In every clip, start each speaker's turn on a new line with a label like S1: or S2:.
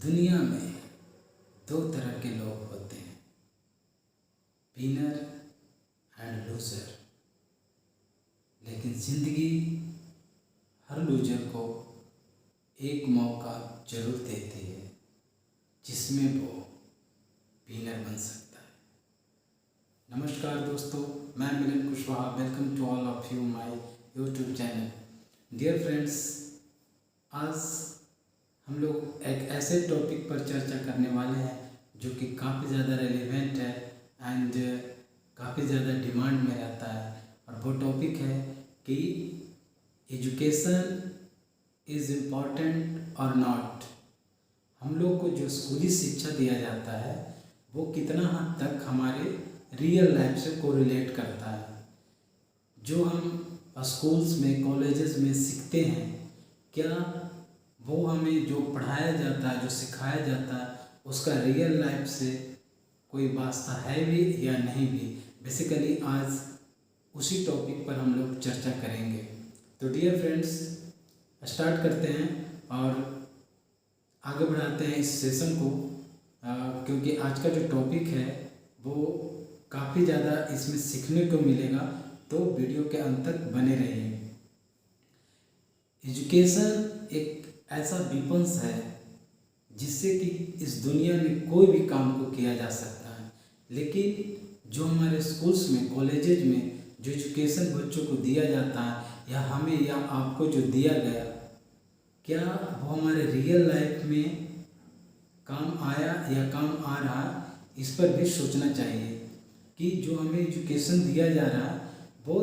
S1: दुनिया में दो तरह के लोग होते हैं, विनर एंड लूज़र। लेकिन ज़िंदगी हर लूज़र को एक मौका जरूर देती है जिसमें वो विनर बन सकता है। नमस्कार दोस्तों, मैं Milan Kushwaha. Welcome to all of you my YouTube channel. Dear friends, आज हम लोग एक ऐसे टॉपिक पर चर्चा करने वाले हैं जो कि काफ़ी ज़्यादा रेलेवेंट है एंड काफ़ी ज़्यादा डिमांड में रहता है, और वो टॉपिक है कि एजुकेशन इज़ इम्पॉर्टेंट और नॉट। हम लोग को जो स्कूली शिक्षा दिया जाता है वो कितना हद तक हमारे रियल लाइफ से कोरिलेट करता है। जो हम स्कूल्स में, कॉलेजेस में सीखते हैं, क्या वो हमें जो पढ़ाया जाता है, जो सिखाया जाता है, उसका रियल लाइफ से कोई वास्ता है भी या नहीं भी। बेसिकली आज उसी टॉपिक पर हम लोग चर्चा करेंगे। तो डियर फ्रेंड्स, स्टार्ट करते हैं और आगे बढ़ाते हैं इस सेशन को, क्योंकि आज का जो टॉपिक है वो काफ़ी ज़्यादा इसमें सीखने को मिलेगा, तो वीडियो के अंत तक बने रहिए। एजुकेशन एक ऐसा विपन्स है जिससे कि इस दुनिया में कोई भी काम को किया जा सकता है, लेकिन जो हमारे स्कूल्स में, कॉलेजेज में जो एजुकेशन बच्चों को दिया जाता है या हमें या आपको जो दिया गया, क्या वो हमारे रियल लाइफ में काम आया या काम आ रहा, इस पर भी सोचना चाहिए कि जो हमें एजुकेशन दिया जा रहा है वो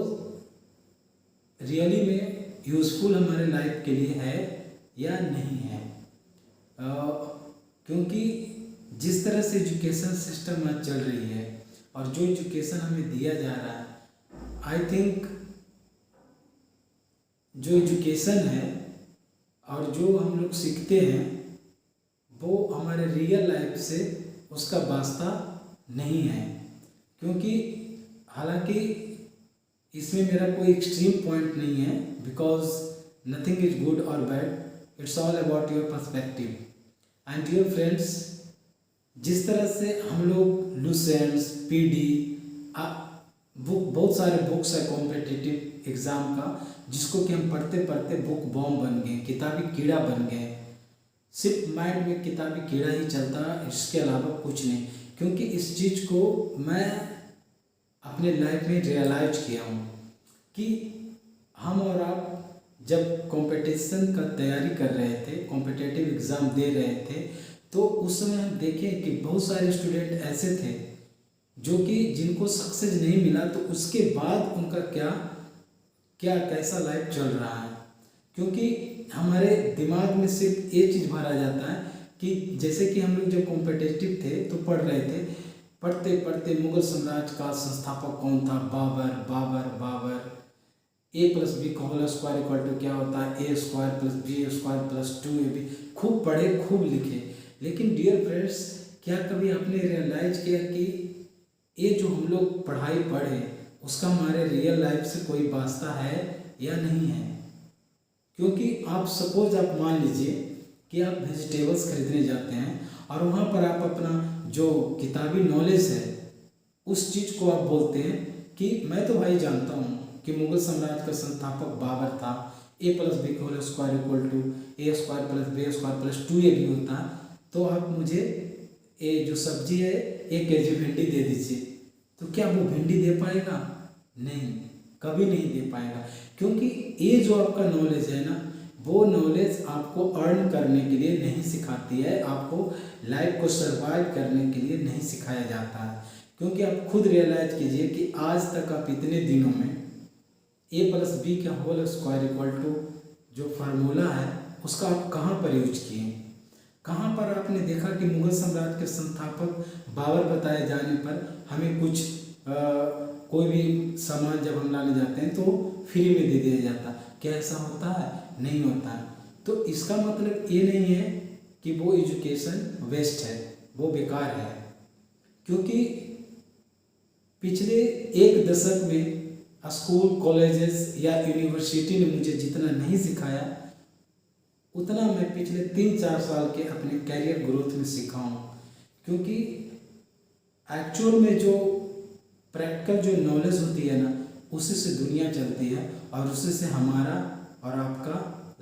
S1: रियली में यूज़फुल हमारे लाइफ के लिए है या नहीं है। क्योंकि जिस तरह से एजुकेशन सिस्टम आज चल रही है और जो एजुकेशन हमें दिया जा रहा है, आई थिंक जो एजुकेशन है और जो हम लोग सीखते हैं वो हमारे रियल लाइफ से उसका वास्ता नहीं है। क्योंकि हालांकि इसमें मेरा कोई एक्सट्रीम पॉइंट नहीं है, बिकॉज नथिंग इज गुड और bad, it's all about your perspective. And dear friends, जिस तरह से हम लोग लूसेंट्स, पीडी, बुक, बहुत सारे बुक्स है कॉम्पिटिटिव एग्ज़ाम का, जिसको कि हम पढ़ते पढ़ते बुक बॉम्ब बन गए, किताबी कीड़ा बन गए। सिर्फ माइंड में किताबी कीड़ा ही चलता, इसके अलावा कुछ नहीं। क्योंकि इस चीज़ को मैं अपने लाइफ में रियलाइज किया हूँ कि हम और आप जब कंपटीशन का तैयारी कर रहे थे, कॉम्पिटिटिव एग्ज़ाम दे रहे थे, तो उस समय हम देखें कि बहुत सारे स्टूडेंट ऐसे थे जो कि जिनको सक्सेस नहीं मिला, तो उसके बाद उनका क्या कैसा लाइफ चल रहा है। क्योंकि हमारे दिमाग में सिर्फ ये चीज़ भरा जाता है कि जैसे कि हम लोग जब कॉम्पिटिटिव थे तो पढ़ रहे थे, पढ़ते पढ़ते मुगल साम्राज्य का संस्थापक कौन था, बाबर, a+b का होल स्क्वायर इक्वल टू क्या होता है, a² + b² + 2ab। खूब पढ़े, खूब लिखे, लेकिन डियर फ्रेंड्स, क्या कभी आपने रियलाइज किया कि ये जो हम लोग पढ़ाई पढ़े उसका हमारे रियल लाइफ से कोई वास्ता है या नहीं है। क्योंकि आप सपोज आप मान लीजिए कि आप वेजिटेबल्स खरीदने जाते हैं और वहाँ पर आप अपना जो किताबी नॉलेज है उस चीज़ को आप बोलते हैं कि मैं तो भाई जानता हूँ कि मुगल साम्राज्य का संस्थापक बाबर था, a+b का whole square equal to a² + b² + 2ab होता है, तो आप मुझे ये जो सब्जी है 1 kg भिंडी दे दीजिए। तो क्या वो भिंडी दे पाएगा? नहीं, कभी नहीं दे पाएगा। क्योंकि ये जो आपका नॉलेज है ना, वो नॉलेज आपको अर्न करने के लिए नहीं सिखाती है, आपको लाइफ को सर्वाइव करने के लिए नहीं सिखाया जाता है। क्योंकि आप खुद रियलाइज कीजिए कि आज तक आप इतने दिनों में a+b का होल स्क्वायर इक्वल टू जो फार्मूला है उसका आप कहाँ पर यूज किए? कहाँ पर आपने देखा कि मुगल साम्राज्य के संस्थापक बाबर बताए जाने पर हमें कुछ कोई भी सामान जब हम लाने जाते हैं तो फ्री में दे दिया जाता? क्या ऐसा होता है? नहीं होता है। तो इसका मतलब ये नहीं है कि वो एजुकेशन वेस्ट है, वो बेकार है। क्योंकि पिछले 1 दशक में स्कूल, कॉलेजेस या यूनिवर्सिटी ने मुझे जितना नहीं सिखाया, उतना मैं पिछले 3-4 साल के अपने कैरियर ग्रोथ में सीखा हूँ। क्योंकि एक्चुअल में जो प्रैक्टिकल जो नॉलेज होती है ना, उसी से दुनिया चलती है और उसी से हमारा और आपका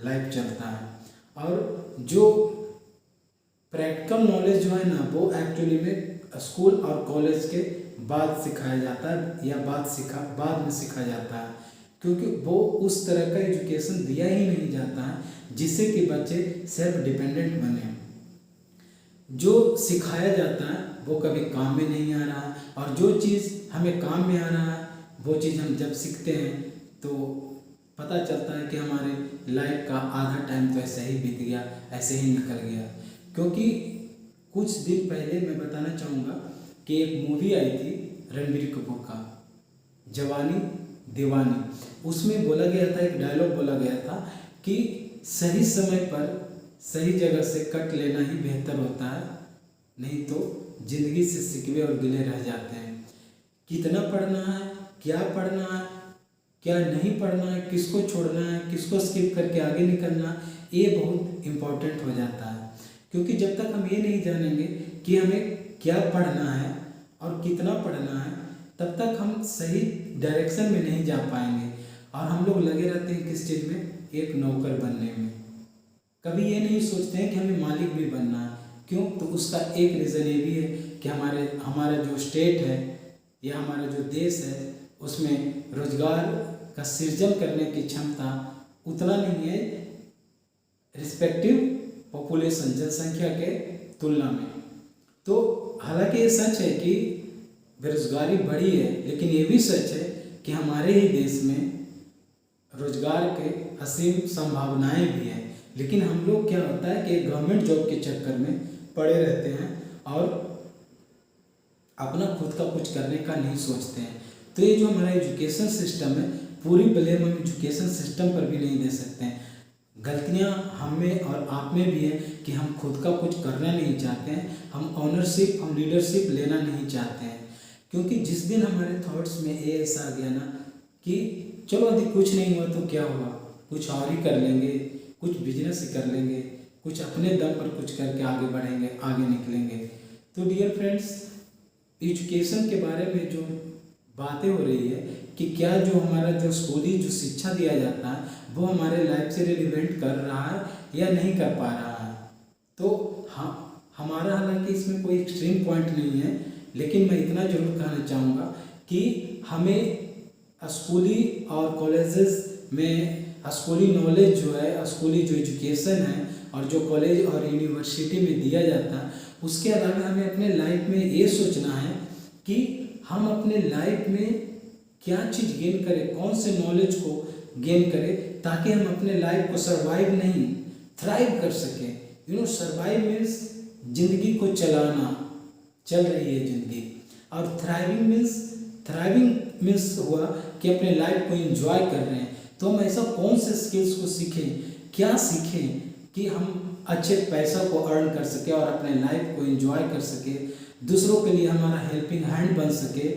S1: लाइफ चलता है। और जो प्रैक्टिकल नॉलेज जो है ना, वो एक्चुअली में स्कूल और कॉलेज के बाद सिखाया जाता है या बाद में सिखाया जाता है। क्योंकि वो उस तरह का एजुकेशन दिया ही नहीं जाता है जिससे कि बच्चे सेल्फ डिपेंडेंट बने। जो सिखाया जाता है वो कभी काम में नहीं आ रहा है, और जो चीज़ हमें काम में आ रहा है वो चीज़ हम जब सीखते हैं तो पता चलता है कि हमारे लाइफ का आधा टाइम तो ऐसे ही बीत गया, ऐसे ही निकल गया। क्योंकि कुछ दिन पहले मैं बताना चाहूँगा कि एक मूवी आई थी रणबीर कपूर का, जवानी दीवानी। उसमें बोला गया था, एक डायलॉग बोला गया था कि सही समय पर सही जगह से कट लेना ही बेहतर होता है, नहीं तो ज़िंदगी से सिकवे और गिले रह जाते हैं। कितना पढ़ना है, क्या पढ़ना है, क्या नहीं पढ़ना है, किसको छोड़ना है, किसको स्किप करके आगे निकलना, ये बहुत इम्पोर्टेंट हो जाता है। क्योंकि जब तक हम ये नहीं जानेंगे कि हमें क्या पढ़ना है और कितना पढ़ना है, तब तक हम सही डायरेक्शन में नहीं जा पाएंगे। और हम लोग लगे रहते हैं किस चीज़ में, एक नौकर बनने में। कभी ये नहीं सोचते हैं कि हमें मालिक भी बनना है। क्यों? तो उसका एक रीज़न ये भी है कि हमारा जो स्टेट है या हमारा जो देश है उसमें रोजगार का सृजन करने की क्षमता उतना नहीं है रिस्पेक्टिव पॉपुलेशन, जनसंख्या के तुलना में। तो हालांकि ये सच है कि बेरोजगारी बढ़ी है, लेकिन ये भी सच है कि हमारे ही देश में रोजगार के असीम संभावनाएं भी हैं। लेकिन हम लोग क्या होता है कि गवर्नमेंट जॉब के चक्कर में पड़े रहते हैं और अपना खुद का कुछ करने का नहीं सोचते हैं। तो ये जो हमारा एजुकेशन सिस्टम है, पूरी ब्लेम हम एजुकेशन सिस्टम पर भी नहीं दे सकते हैं। गलतियाँ हम में और आप में भी है कि हम खुद का कुछ करना नहीं चाहते हैं, हम ऑनरशिप, हम लीडरशिप लेना नहीं चाहते हैं। क्योंकि जिस दिन हमारे थॉट्स में ये ऐसा आ गया ना कि चलो अभी कुछ नहीं हुआ तो क्या हुआ, कुछ और ही कर लेंगे, कुछ बिजनेस ही कर लेंगे, कुछ अपने दम पर कुछ करके आगे बढ़ेंगे, आगे निकलेंगे। तो डियर फ्रेंड्स, एजुकेशन के बारे में जो बातें हो रही है कि क्या जो हमारा जो स्कूली जो शिक्षा दिया जाता है वो हमारे लाइफ से रिलेवेंट कर रहा है या नहीं कर पा रहा है। तो हाँ, हमारा हालांकि इसमें कोई एक्सट्रीम पॉइंट नहीं है, लेकिन मैं इतना ज़रूर कहना चाहूँगा कि हमें स्कूली और कॉलेजेस में स्कूली नॉलेज जो है, स्कूली जो एजुकेशन है और जो कॉलेज और यूनिवर्सिटी में दिया जाता है, उसके अलावा हमें अपने लाइफ में ये सोचना है कि हम अपने लाइफ में क्या चीज़ गेन करें, कौन से नॉलेज को गेन करें, ताकि हम अपने लाइफ को सर्वाइव नहीं थ्राइव कर सकें। सर्वाइव मीन्स जिंदगी को चलाना, चल रही है जिंदगी, और थ्राइविंग मीन्स हुआ कि अपने लाइफ को एंजॉय कर रहे हैं। तो हम ऐसा कौन से स्किल्स को सीखें, क्या सीखें कि हम अच्छे पैसा को अर्न कर सके और अपने लाइफ को एंजॉय कर सके, दूसरों के लिए हमारा हेल्पिंग हैंड बन सके।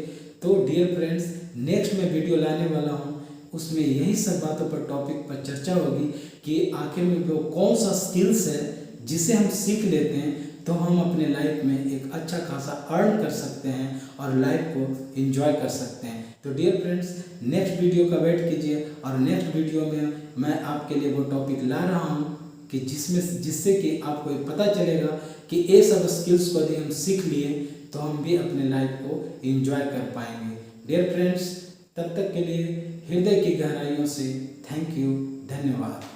S1: तो डियर फ्रेंड्स, नेक्स्ट मैं वीडियो लाने वाला हूँ, उसमें यही सब बातों पर टॉपिक पर चर्चा होगी कि आखिर में वो कौन सा स्किल्स है जिसे हम सीख लेते हैं तो हम अपने लाइफ में एक अच्छा खासा अर्न कर सकते हैं और लाइफ को एंजॉय कर सकते हैं। तो डियर फ्रेंड्स, नेक्स्ट वीडियो का वेट कीजिए, और नेक्स्ट वीडियो में मैं आपके लिए वो टॉपिक ला रहा हूँ कि जिससे कि आपको ये पता चलेगा कि ये सब स्किल्स को यदि हम सीख लिए तो हम भी अपने लाइफ को एंजॉय कर पाएंगे। डियर फ्रेंड्स, तब तक के लिए हृदय की गहराइयों से थैंक यू, धन्यवाद।